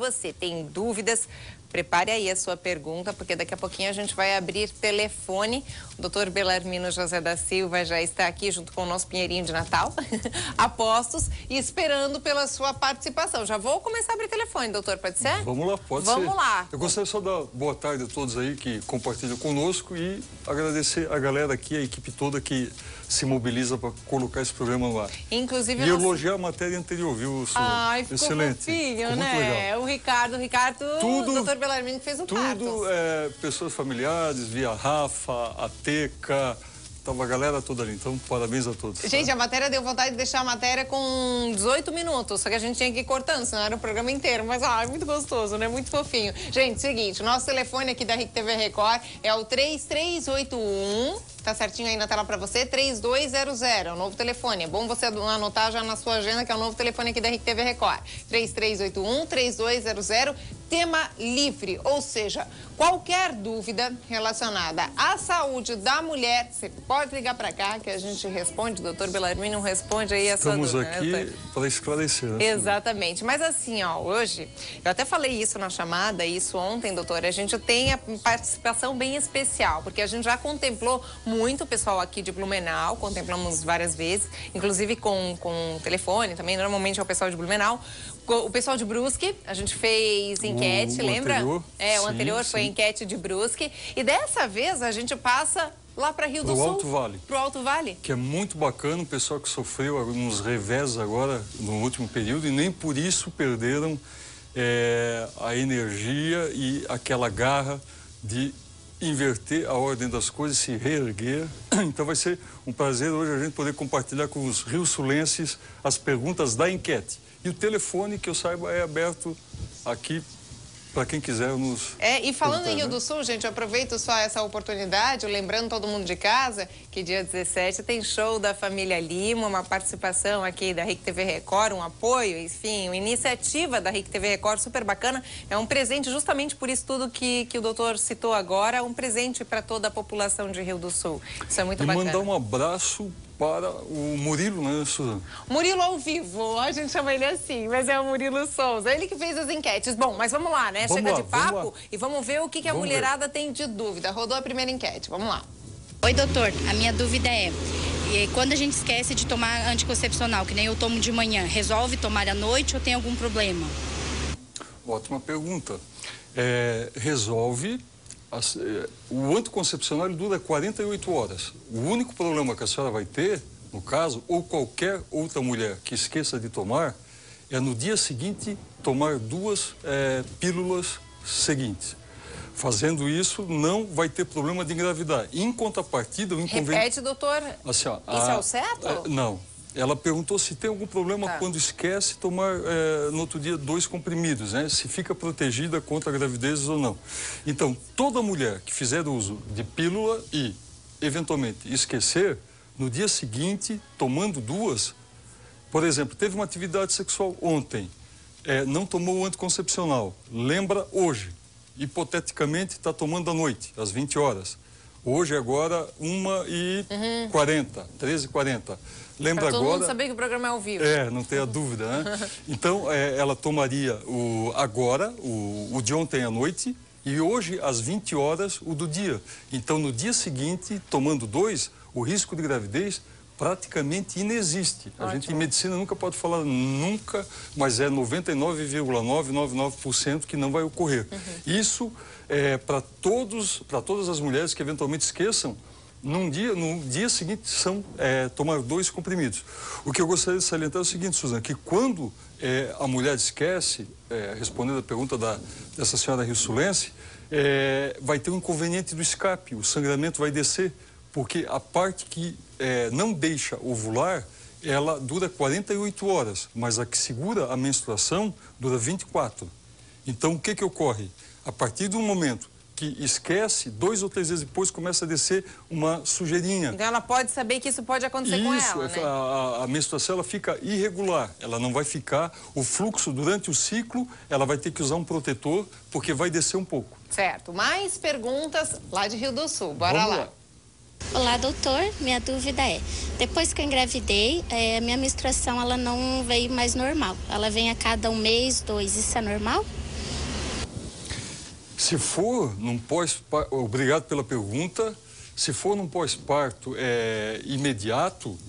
você tem dúvidas, prepare aí a sua pergunta, porque daqui a pouquinho a gente vai abrir telefone. O doutor Belarmino José da Silva já está aqui junto com o nosso Pinheirinho de Natal, a postos, e esperando pela sua participação. Já vou começar a abrir telefone, doutor, pode ser? Vamos lá, pode ser. Vamos lá. Eu gostaria só de dar boa tarde a todos aí que compartilham conosco e agradecer a galera aqui, a equipe toda que se mobiliza para colocar esse programa no ar. Inclusive... E elogiar a matéria anterior, viu, Suzana? Ai, ficou excelente. fofinho, ficou né? muito legal. O Ricardo, tudo, o doutor Belarmino fez um parto. Tudo pessoas familiares, via Rafa, a Teca, tava a galera toda ali. Então, parabéns a todos. Gente, tá? a matéria deu vontade de deixar a matéria com 18 minutos, só que a gente tinha que ir cortando, senão era o programa inteiro. Mas, é muito gostoso, né? Muito fofinho. Gente, seguinte, o nosso telefone aqui da RIC TV Record é o 3381... Tá certinho aí na tela pra você, 3200, é o novo telefone. É bom você anotar já na sua agenda que é o novo telefone aqui da RIC TV Record. 3381-3200, tema livre, ou seja, qualquer dúvida relacionada à saúde da mulher, você pode ligar pra cá que a gente responde, o doutor Belarmino responde aí a sua dúvida. Estamos aqui para esclarecer. Né? Exatamente, mas assim, ó, hoje, eu até falei isso na chamada, isso ontem, doutor, a gente tem a participação bem especial, porque a gente já contemplou muito pessoal aqui de Blumenau, contemplamos várias vezes, inclusive com telefone também, normalmente é o pessoal de Blumenau. O pessoal de Brusque, a gente fez enquete, lembra? Anterior, o anterior foi a enquete de Brusque. E dessa vez a gente passa lá para Rio do Sul. Alto Vale. Pro Alto Vale. Que é muito bacana, o pessoal que sofreu uns revés agora no último período e nem por isso perderam a energia e aquela garra de inverter a ordem das coisas, se reerguer. Então vai ser um prazer hoje a gente poder compartilhar com os rio-sulenses as perguntas da enquete. E o telefone, que eu saiba, é aberto aqui para quem quiser nos... E falando em Rio do Sul, gente, eu aproveito só essa oportunidade, lembrando todo mundo de casa, que dia 17 tem show da família Lima, uma participação aqui da RIC TV Record, um apoio, enfim, uma iniciativa da RIC TV Record super bacana. É um presente justamente por isso tudo que o doutor citou agora, um presente para toda a população de Rio do Sul. Isso é muito bacana. E mandar um abraço para o Murilo, né, Suzana? Murilo ao vivo, a gente chama ele assim, mas é o Murilo Souza, ele que fez as enquetes. Bom, mas vamos lá, né? Chega de papo e vamos ver o que a mulherada tem de dúvida. Rodou a primeira enquete, vamos lá. Oi, doutor, a minha dúvida é, quando a gente esquece de tomar anticoncepcional, que nem eu tomo de manhã, resolve tomar à noite ou tem algum problema? Ótima pergunta. Resolve. O anticoncepcional dura 48 horas. O único problema que a senhora vai ter, no caso, ou qualquer outra mulher que esqueça de tomar, é no dia seguinte tomar 2 pílulas seguintes. Fazendo isso, não vai ter problema de engravidar. Em contrapartida, o inconveniente... Repete, doutor. Assim, isso é o certo? Não. Ela perguntou se tem algum problema quando esquece tomar no outro dia 2 comprimidos, né? Se fica protegida contra gravidezes ou não. Então, toda mulher que fizer uso de pílula e, eventualmente, esquecer, no dia seguinte, tomando 2, por exemplo, teve uma atividade sexual ontem, não tomou o anticoncepcional, lembra hoje, hipoteticamente está tomando à noite, às 20 horas. Hoje, agora, 1h40, 13h40. Lembra pra todo agora... mundo saber que o programa é ao vivo. Não tenha dúvida, né? Então, ela tomaria o de ontem à noite e hoje, às 20 horas, o do dia. Então, no dia seguinte, tomando 2, o risco de gravidez praticamente inexiste. Ótimo. A gente em medicina nunca pode falar nunca, mas é 99,999% que não vai ocorrer. Isso é para todas as mulheres que eventualmente esqueçam, no dia seguinte são tomar 2 comprimidos. O que eu gostaria de salientar é o seguinte, Suzana, que quando a mulher esquece, respondendo a pergunta dessa senhora rio-sulense, vai ter um inconveniente do escape, o sangramento vai descer, porque a parte que não deixa ovular, ela dura 48 horas, mas a que segura a menstruação dura 24. Então, o que ocorre? A partir do momento que esquece, 2 ou 3 vezes depois começa a descer uma sujeirinha. Então ela pode saber que isso pode acontecer com ela, né? A menstruação ela fica irregular, ela não vai ficar, o fluxo durante o ciclo, ela vai ter que usar um protetor, porque vai descer um pouco. Certo, mais perguntas lá de Rio do Sul, bora lá. Olá, doutor, minha dúvida é, depois que eu engravidei, minha menstruação ela não veio mais normal, ela vem a cada 1 mês, 2, isso é normal? Se for num pós-parto, obrigado pela pergunta, se for num pós-parto imediato,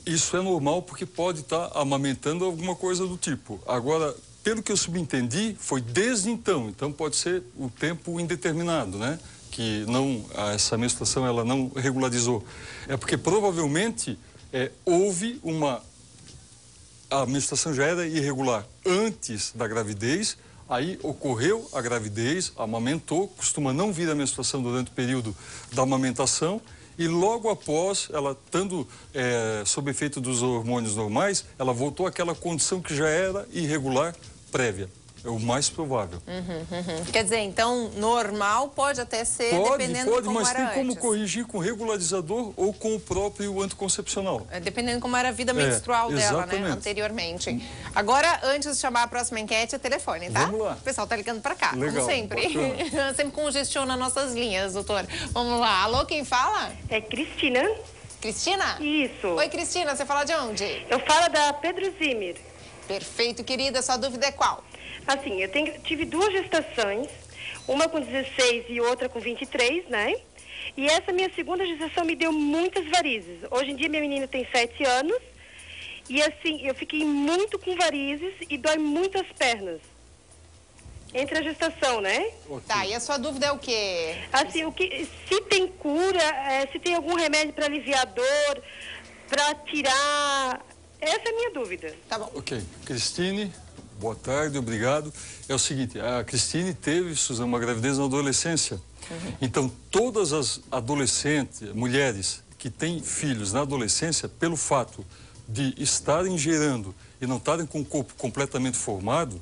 isso é normal porque pode estar amamentando alguma coisa do tipo. Agora, pelo que eu subentendi, foi desde então pode ser o tempo indeterminado, né? Que não, essa menstruação ela não regularizou. É porque provavelmente houve a menstruação já era irregular antes da gravidez, aí ocorreu a gravidez, amamentou, costuma não vir a menstruação durante o período da amamentação, e logo após, ela estando sob efeito dos hormônios normais, ela voltou àquela condição que já era irregular prévia. É o mais provável. Quer dizer, então, normal pode até ser, dependendo de como mas era tem como antes. corrigir com regularizador ou com o próprio anticoncepcional. Dependendo de como era a vida menstrual dela, exatamente. né, anteriormente. Agora, antes de chamar a próxima enquete, é telefone, tá? Vamos lá. O pessoal tá ligando pra cá, Legal, como sempre. Sempre congestiona nossas linhas, doutor. Vamos lá. Alô, quem fala? É Cristina. Cristina? Isso. Oi, Cristina, você fala de onde? Eu falo da Pedro Zimmer. Perfeito, querida. Sua dúvida é qual? Assim, eu tive 2 gestações, uma com 16 e outra com 23, né? E essa minha segunda gestação me deu muitas varizes. Hoje em dia minha menina tem 7 anos e assim, eu fiquei muito com varizes e dói muito as pernas. Entre a gestação, né? Tá, e a sua dúvida é o quê? Assim, se tem cura, se tem algum remédio para aliviar a dor, para tirar... Essa é a minha dúvida. Tá bom. Ok. Cristine, boa tarde, obrigado. É o seguinte, a Cristine teve, Suzana, uma gravidez na adolescência. Então, todas as adolescentes, mulheres que têm filhos na adolescência, pelo fato de estarem gerando e não estarem com o corpo completamente formado,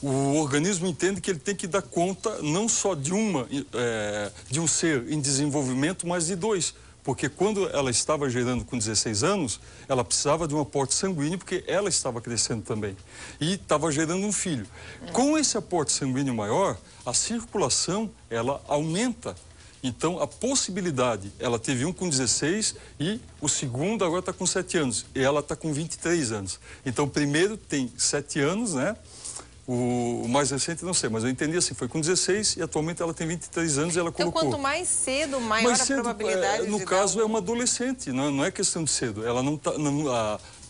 o organismo entende que ele tem que dar conta não só de um ser em desenvolvimento, mas de 2. Porque quando ela estava gerando com 16 anos, ela precisava de um aporte sanguíneo, porque ela estava crescendo também. E estava gerando um filho. Com esse aporte sanguíneo maior, a circulação, ela aumenta. Então, a possibilidade, ela teve um com 16 e o segundo agora está com 7 anos. E ela está com 23 anos. Então, o primeiro tem 7 anos, né? O mais recente não sei, mas eu entendi assim, foi com 16 e atualmente ela tem 23 anos e ela colocou. Então, quanto mais cedo, maior a probabilidade no caso, é uma adolescente, não é questão de cedo. Ela não tá,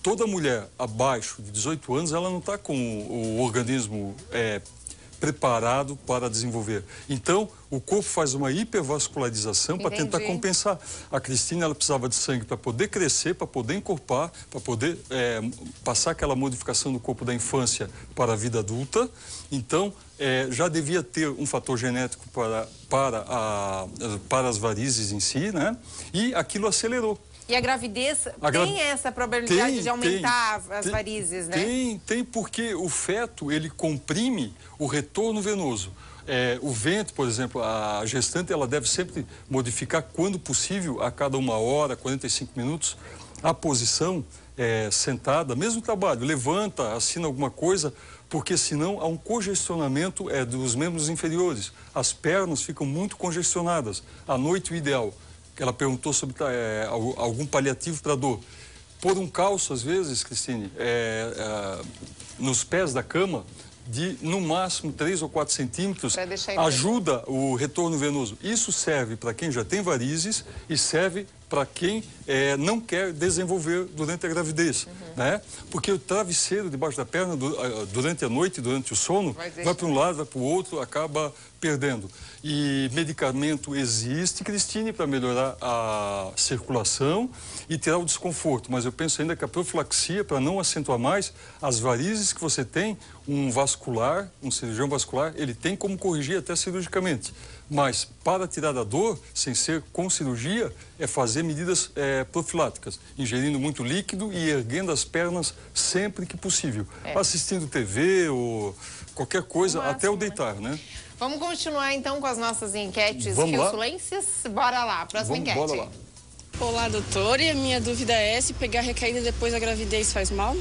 toda mulher abaixo de 18 anos, ela não está com o organismo preparado para desenvolver. Então, o corpo faz uma hipervascularização para tentar compensar. A Cristina, ela precisava de sangue para poder crescer, para poder encorpar, para poder passar aquela modificação do corpo da infância para a vida adulta. Então, já devia ter um fator genético para as varizes em si, né? E aquilo acelerou. E a gravidez tem essa probabilidade de aumentar as varizes, né? Tem, porque o feto, ele comprime o retorno venoso. O ventre, por exemplo, a gestante, ela deve sempre modificar, quando possível, a cada 1 hora, 45 minutos, a posição sentada, mesmo trabalho, levanta, assina alguma coisa, porque senão há um congestionamento dos membros inferiores. As pernas ficam muito congestionadas. À noite, o ideal. Ela perguntou sobre algum paliativo para dor. Pôr um calço, às vezes, Cristine, nos pés da cama, de no máximo 3 ou 4 centímetros, ajuda o retorno venoso. Isso serve para quem já tem varizes e serve para quem não quer desenvolver durante a gravidez, né? Porque o travesseiro debaixo da perna, durante a noite, durante o sono, vai para um lado, vai para o outro, acaba perdendo. E medicamento existe, Cristine, para melhorar a circulação e tirar o desconforto. Mas eu penso ainda que a profilaxia, para não acentuar mais, as varizes que você tem, um cirurgião vascular, ele tem como corrigir até cirurgicamente. Mas para tirar a dor, sem ser com cirurgia, é fazer medidas profiláticas, ingerindo muito líquido e erguendo as pernas sempre que possível. Assistindo TV ou qualquer coisa, até o deitar, né? Vamos continuar então com as nossas enquetes rio-sulenses? Bora lá, próxima enquete. Bora lá. Olá, doutor. E a minha dúvida é se pegar recaída depois da gravidez faz mal?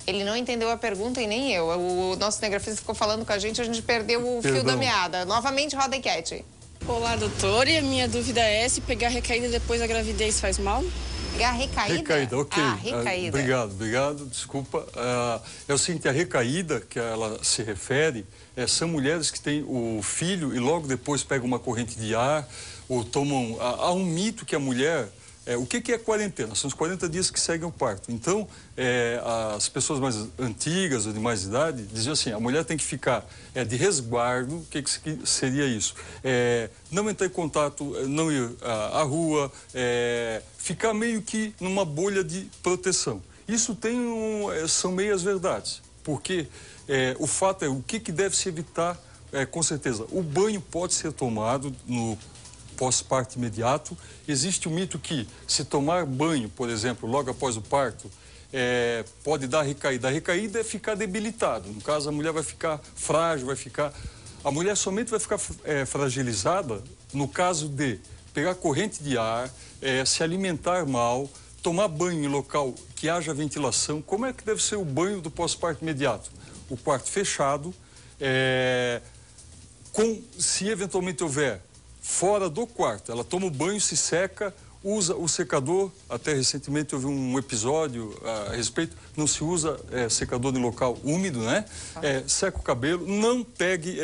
Ele não entendeu a pergunta e nem eu. O nosso cinegrafista ficou falando com a gente perdeu o fio da meada. Novamente, roda a enquete. Olá, doutor. E a minha dúvida é se pegar recaída depois da gravidez faz mal? É a recaída? Recaída, ok. Ah, recaída. Obrigado, desculpa. É o seguinte, a recaída que ela se refere são mulheres que têm o filho e logo depois pegam uma corrente de ar ou tomam... Há um mito que a mulher... o que é quarentena? São os 40 dias que seguem o parto. Então, as pessoas mais antigas ou de mais idade diziam assim, a mulher tem que ficar de resguardo. O que seria isso? Não entrar em contato, não ir à rua, ficar meio que numa bolha de proteção. Isso são meias verdades, porque o fato o que deve se evitar, com certeza. O banho pode ser tomado no pós-parto imediato. Existe o mito que se tomar banho, por exemplo, logo após o parto, pode dar recaída. A recaída é ficar debilitado. No caso, a mulher vai ficar frágil, a mulher somente vai ficar fragilizada no caso de pegar corrente de ar, se alimentar mal, tomar banho em local que haja ventilação. Como é que deve ser o banho do pós-parto imediato? O quarto fechado, se eventualmente houver fora do quarto, ela toma o banho, se seca, usa o secador. Até recentemente houve um episódio a respeito, não se usa secador em local úmido, né? Seca o cabelo, não pegue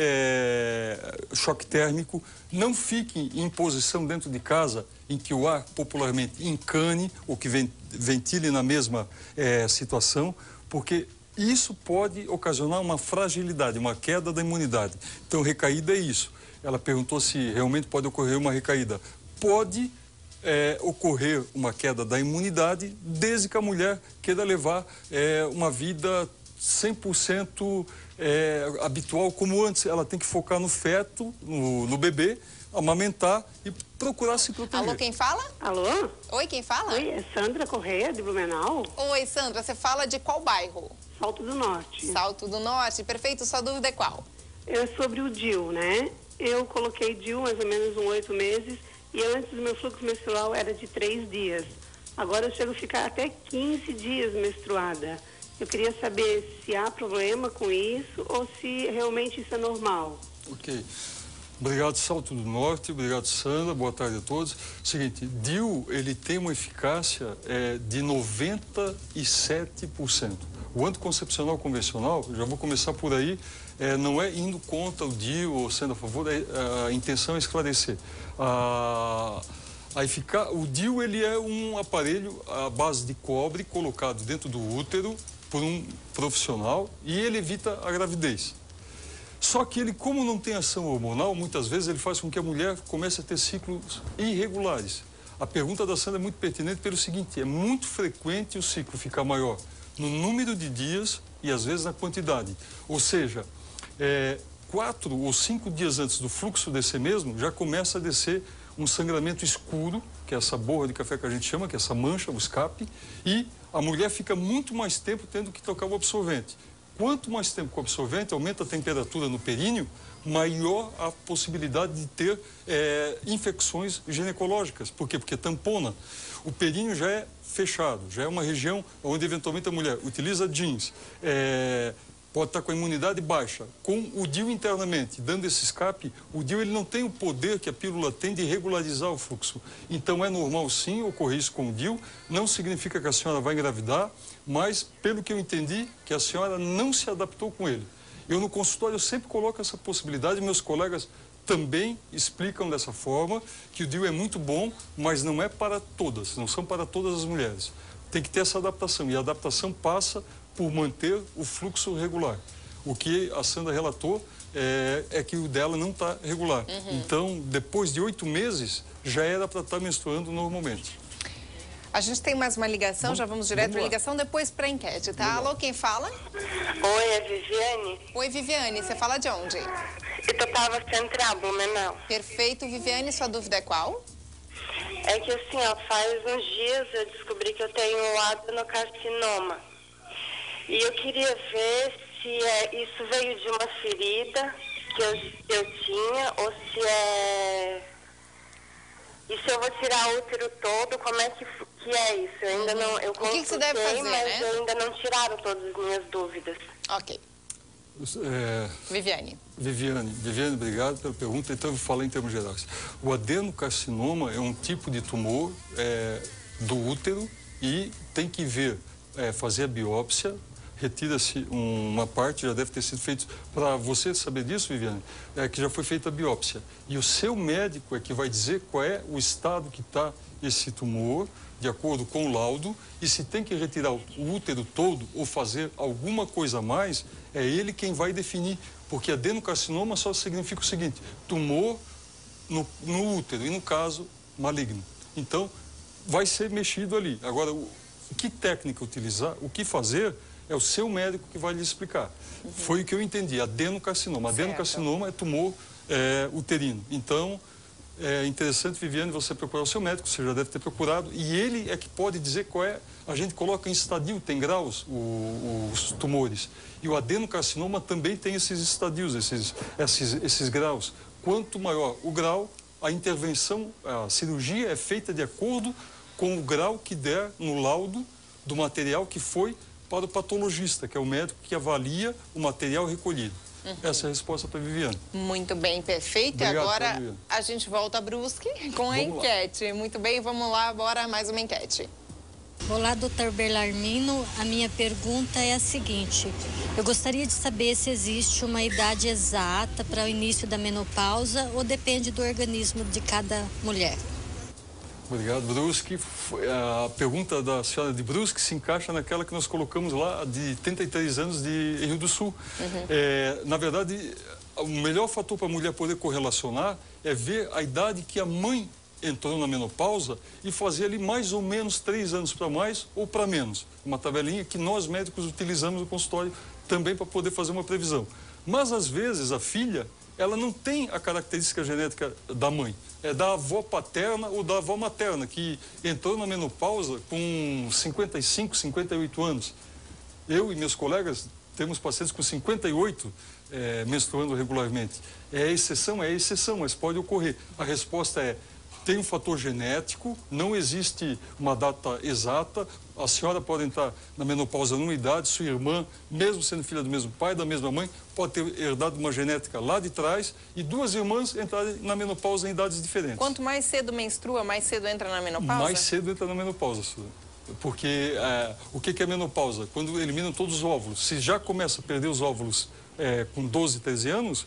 choque térmico, não fique em posição dentro de casa em que o ar popularmente encane ou que ventile na mesma situação, porque isso pode ocasionar uma fragilidade, uma queda da imunidade. Então, recaída é isso. Ela perguntou se realmente pode ocorrer uma recaída. Pode ocorrer uma queda da imunidade desde que a mulher queira levar uma vida 100% habitual como antes. Ela tem que focar no feto, no bebê, amamentar e procurar se proteger. Alô, quem fala? Alô? Oi, quem fala? Oi, é Sandra Correia, de Blumenau. Oi, Sandra, você fala de qual bairro? Salto do Norte. Salto do Norte, perfeito. Sua dúvida é qual? É sobre o DIU, né? Eu coloquei DIU mais ou menos uns 8 meses e antes o meu fluxo menstrual era de 3 dias. Agora eu chego a ficar até 15 dias menstruada. Eu queria saber se há problema com isso ou se realmente isso é normal. Ok. Obrigado, Salto do Norte. Obrigado, Sandra. Boa tarde a todos. Seguinte, DIU, ele tem uma eficácia de 97%. O anticoncepcional convencional, já vou começar por aí, não é indo contra o DIU ou sendo a favor, a intenção é esclarecer. O DIU, ele é um aparelho à base de cobre colocado dentro do útero por um profissional e ele evita a gravidez. Só que ele, como não tem ação hormonal, muitas vezes ele faz com que a mulher comece a ter ciclos irregulares. A pergunta da Sandra é muito pertinente pelo seguinte, é muito frequente o ciclo ficar maior no número de dias e às vezes na quantidade. Ou seja, 4 ou 5 dias antes do fluxo descer mesmo, já começa a descer um sangramento escuro, que é essa borra de café que a gente chama, que é essa mancha, o escape, e a mulher fica muito mais tempo tendo que trocar o absorvente. Quanto mais tempo com o absorvente, aumenta a temperatura no períneo, maior a possibilidade de ter infecções ginecológicas. Por quê? Porque tampona. O períneo já é fechado, já é uma região onde eventualmente a mulher utiliza jeans, pode estar com a imunidade baixa. Com o DIU internamente, dando esse escape, o DIU ele não tem o poder que a pílula tem de regularizar o fluxo. Então é normal sim ocorrer isso com o DIU, não significa que a senhora vai engravidar, mas pelo que eu entendi, que a senhora não se adaptou com ele. Eu no consultório sempre coloco essa possibilidade, meus colegas também explicam dessa forma, que o DIU é muito bom, mas não é para todas, não são para todas as mulheres. Tem que ter essa adaptação, e a adaptação passa por manter o fluxo regular. O que a Sandra relatou é que o dela não está regular. Então, depois de 8 meses, já era para estar menstruando normalmente. A gente tem mais uma ligação, já vamos direto para a ligação, depois para a enquete, tá? Alô, quem fala? Oi, é Viviane. Oi, Viviane, você fala de onde? Itapava Central, Blumenau. Perfeito, Viviane, sua dúvida é qual? É que assim, ó, faz uns dias eu descobri que eu tenho adenocarcinoma. E eu queria ver se isso veio de uma ferida que eu tinha, ou se e se eu vou tirar o útero todo, como é que é isso? Eu ainda não... Eu o que você deve fazer, mas né? ainda não tiraram todas as minhas dúvidas. Ok. Viviane, obrigado pela pergunta. Então, eu vou falar em termos gerais. O adenocarcinoma é um tipo de tumor do útero e tem que ver, fazer a biópsia, retira-se uma parte, já deve ter sido feito, para você saber disso, Viviane, que já foi feita a biópsia. E o seu médico é que vai dizer qual é o estado que está esse tumor, de acordo com o laudo, e se tem que retirar o útero todo ou fazer alguma coisa a mais, é ele quem vai definir, porque adenocarcinoma só significa o seguinte, tumor no útero, e no caso, maligno. Então, vai ser mexido ali. Agora, que técnica utilizar, o que fazer, é o seu médico que vai lhe explicar. Foi o que eu entendi, adenocarcinoma. Adenocarcinoma é tumor uterino. Então, é interessante, Viviane, você procurar o seu médico, você já deve ter procurado, e ele é que pode dizer qual é. A gente coloca em estadio, tem graus, os tumores. E o adenocarcinoma também tem esses estadios, esses graus. Quanto maior o grau, a intervenção, a cirurgia é feita de acordo com o grau que der no laudo do material que foi para o patologista, que é o médico que avalia o material recolhido. Essa é a resposta para a Viviane. Muito bem, perfeito. Obrigado, agora a gente volta a Brusque com a enquete. Muito bem, vamos lá, bora mais uma enquete. Olá, doutor Belarmino. A minha pergunta é a seguinte. Eu gostaria de saber se existe uma idade exata para o início da menopausa ou depende do organismo de cada mulher. Obrigado, Brusque. A pergunta da senhora de Brusque se encaixa naquela que nós colocamos lá de 33 anos de Rio do Sul. Na verdade, o melhor fator para a mulher poder correlacionar é ver a idade que a mãe entrou na menopausa e fazer ali mais ou menos 3 anos para mais ou para menos. Uma tabelinha que nós médicos utilizamos no consultório também para poder fazer uma previsão. Mas, às vezes, a filha, ela não tem a característica genética da mãe. É da avó paterna ou da avó materna, que entrou na menopausa com 55, 58 anos. Eu e meus colegas temos pacientes com 58 menstruando regularmente. É exceção, mas pode ocorrer. A resposta é, tem um fator genético, não existe uma data exata. A senhora pode entrar na menopausa numa idade, sua irmã, mesmo sendo filha do mesmo pai, da mesma mãe, pode ter herdado uma genética lá de trás e 2 irmãs entrarem na menopausa em idades diferentes. Quanto mais cedo menstrua, mais cedo entra na menopausa? Mais cedo entra na menopausa, porque o que é menopausa? Quando eliminam todos os óvulos. Se já começa a perder os óvulos com 12, 13 anos,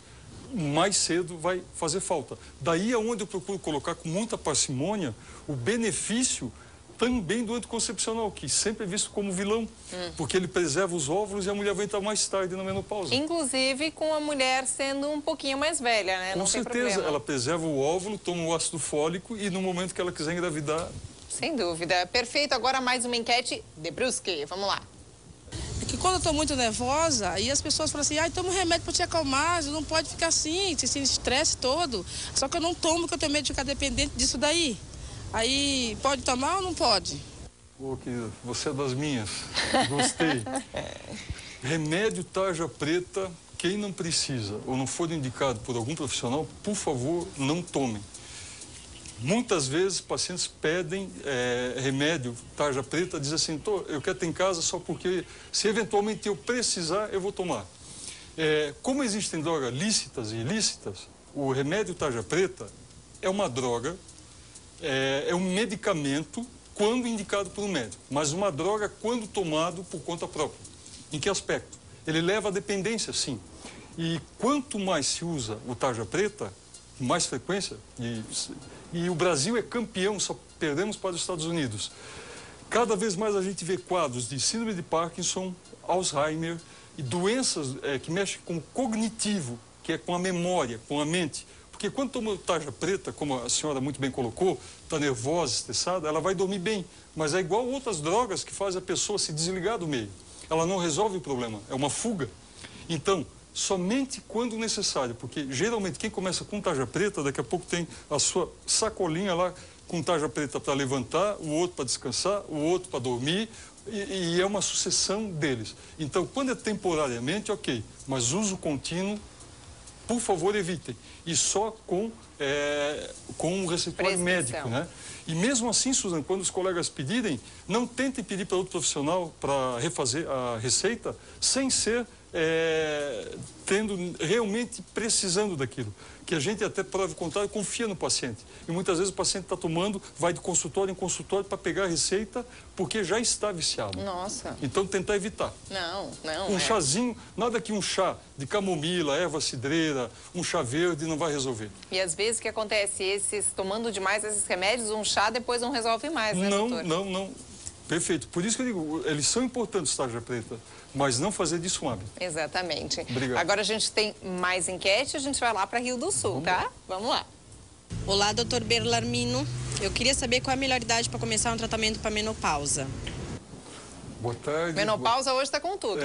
mais cedo vai fazer falta. Daí é onde eu procuro colocar com muita parcimônia o benefício também do anticoncepcional, que sempre é visto como vilão, porque ele preserva os óvulos e a mulher vai entrar mais tarde na menopausa. Inclusive com a mulher sendo um pouquinho mais velha, né? Com certeza, ela preserva o óvulo, toma o ácido fólico e no momento que ela quiser engravidar... Sem dúvida. Perfeito. Agora mais uma enquete de Brusque. Vamos lá. É que quando eu tô muito nervosa, aí as pessoas falam assim, toma um remédio para te acalmar, você não pode ficar assim, esse estresse todo. Só que eu não tomo, porque eu tenho medo de ficar dependente disso daí. Aí, pode tomar ou não pode? Ô, querida, você é das minhas. Gostei. Remédio tarja preta, quem não precisa ou não for indicado por algum profissional, por favor, não tomem. Muitas vezes pacientes pedem remédio tarja preta, dizem assim, eu quero ter em casa só porque se eventualmente eu precisar, eu vou tomar. Como existem drogas lícitas e ilícitas, o remédio tarja preta é uma droga, é um medicamento quando indicado por um médico, mas uma droga quando tomado por conta própria. Em que aspecto? Ele leva à dependência, sim. E quanto mais se usa o tarja preta, com mais frequência, e o Brasil é campeão, só perdemos para os Estados Unidos. Cada vez mais a gente vê quadros de síndrome de Parkinson, Alzheimer e doenças que mexem com o cognitivo, que é com a memória, com a mente. Porque quando toma tarja preta, como a senhora muito bem colocou, está nervosa, estressada, ela vai dormir bem. Mas é igual outras drogas que fazem a pessoa se desligar do meio. Ela não resolve o problema, é uma fuga. Então, somente quando necessário, porque geralmente quem começa com tarja preta, daqui a pouco tem a sua sacolinha lá com tarja preta para levantar, o outro para descansar, o outro para dormir, e é uma sucessão deles. Então, quando é temporariamente, ok, mas uso contínuo, por favor, evitem. E só com um receituário médico, né? E mesmo assim, Suzana, quando os colegas pedirem, não tentem pedir para outro profissional para refazer a receita sem ser tendo realmente precisando daquilo. Que a gente até, prova o contrário, confia no paciente. E muitas vezes o paciente está tomando, vai de consultório em consultório para pegar a receita, porque já está viciado. Nossa. Então tentar evitar. Não. Um chazinho, nada que um chá de camomila, erva cidreira, um chá verde não vai resolver. E às vezes o que acontece, tomando demais esses remédios, um chá depois não resolve mais, né, doutor? Não. Perfeito. Por isso que eu digo, eles são importantes, tarja preta, mas não fazer disso um hábito. Exatamente. Obrigado. Agora a gente tem mais enquete, a gente vai lá para Rio do Sul, tá? Vamos lá. Olá, doutor Belarmino. Eu queria saber qual é a melhor idade para começar um tratamento para menopausa. Boa tarde. Menopausa hoje está com tudo.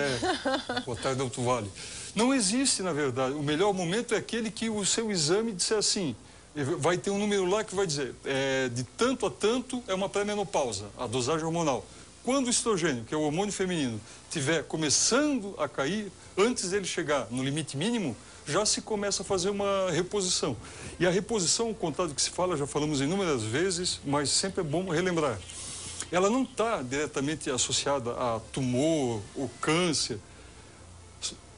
Boa tarde, doutor Vale. Não existe, na verdade. O melhor momento é aquele que o seu exame disser assim, vai ter um número lá que vai dizer, de tanto a tanto é uma pré-menopausa, a dosagem hormonal. Quando o estrogênio, que é o hormônio feminino, estiver começando a cair, antes dele chegar no limite mínimo, já se começa a fazer uma reposição. E a reposição, ao contrário do que se fala, já falamos inúmeras vezes, mas sempre é bom relembrar. Ela não está diretamente associada a tumor ou câncer.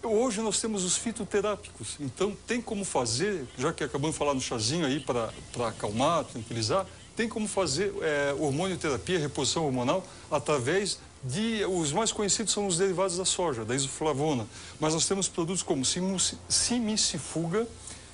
Hoje nós temos os fitoterápicos, então tem como fazer, já que acabamos de falar no chazinho aí para acalmar, tranquilizar, tem como fazer hormonioterapia, reposição hormonal, através de... Os mais conhecidos são os derivados da soja, da isoflavona, mas nós temos produtos como simicifuga,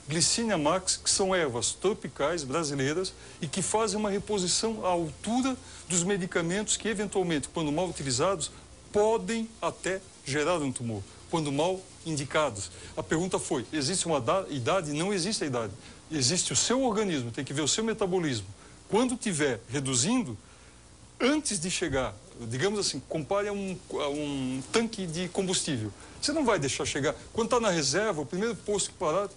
glicínia max, que são ervas tropicais brasileiras e que fazem uma reposição à altura dos medicamentos que, eventualmente, quando mal utilizados, podem até gerar um tumor, quando mal indicados. A pergunta foi, existe uma idade? Não existe a idade. Existe o seu organismo, tem que ver o seu metabolismo. Quando estiver reduzindo, antes de chegar, digamos assim, compare a um tanque de combustível. Você não vai deixar chegar. Quando está na reserva, o primeiro posto que parar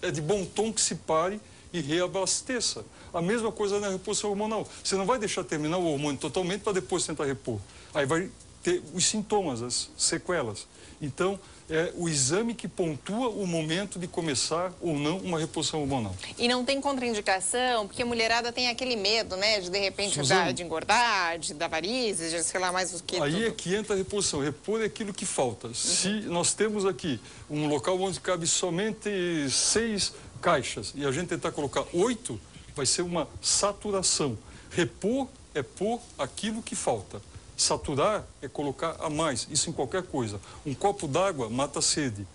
é de bom tom que se pare e reabasteça. A mesma coisa na reposição hormonal. Você não vai deixar terminar o hormônio totalmente para depois tentar repor. Aí vai ter os sintomas, as sequelas. Então, é o exame que pontua o momento de começar ou não uma reposição hormonal. E não tem contraindicação, porque a mulherada tem aquele medo, né, de repente de engordar, de dar varizes, de sei lá mais o que. Aí tudo. é que entra a reposição, repor é aquilo que falta. Se nós temos aqui um local onde cabe somente 6 caixas e a gente tentar colocar 8, vai ser uma saturação. Repor é pôr aquilo que falta. Saturar é colocar a mais, isso em qualquer coisa. Um copo d'água mata a sede.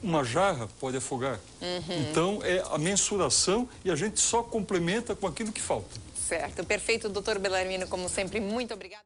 Uma jarra pode afogar. Então, é a mensuração e a gente só complementa com aquilo que falta. Certo. Perfeito, doutor Belarmino, como sempre, muito obrigada.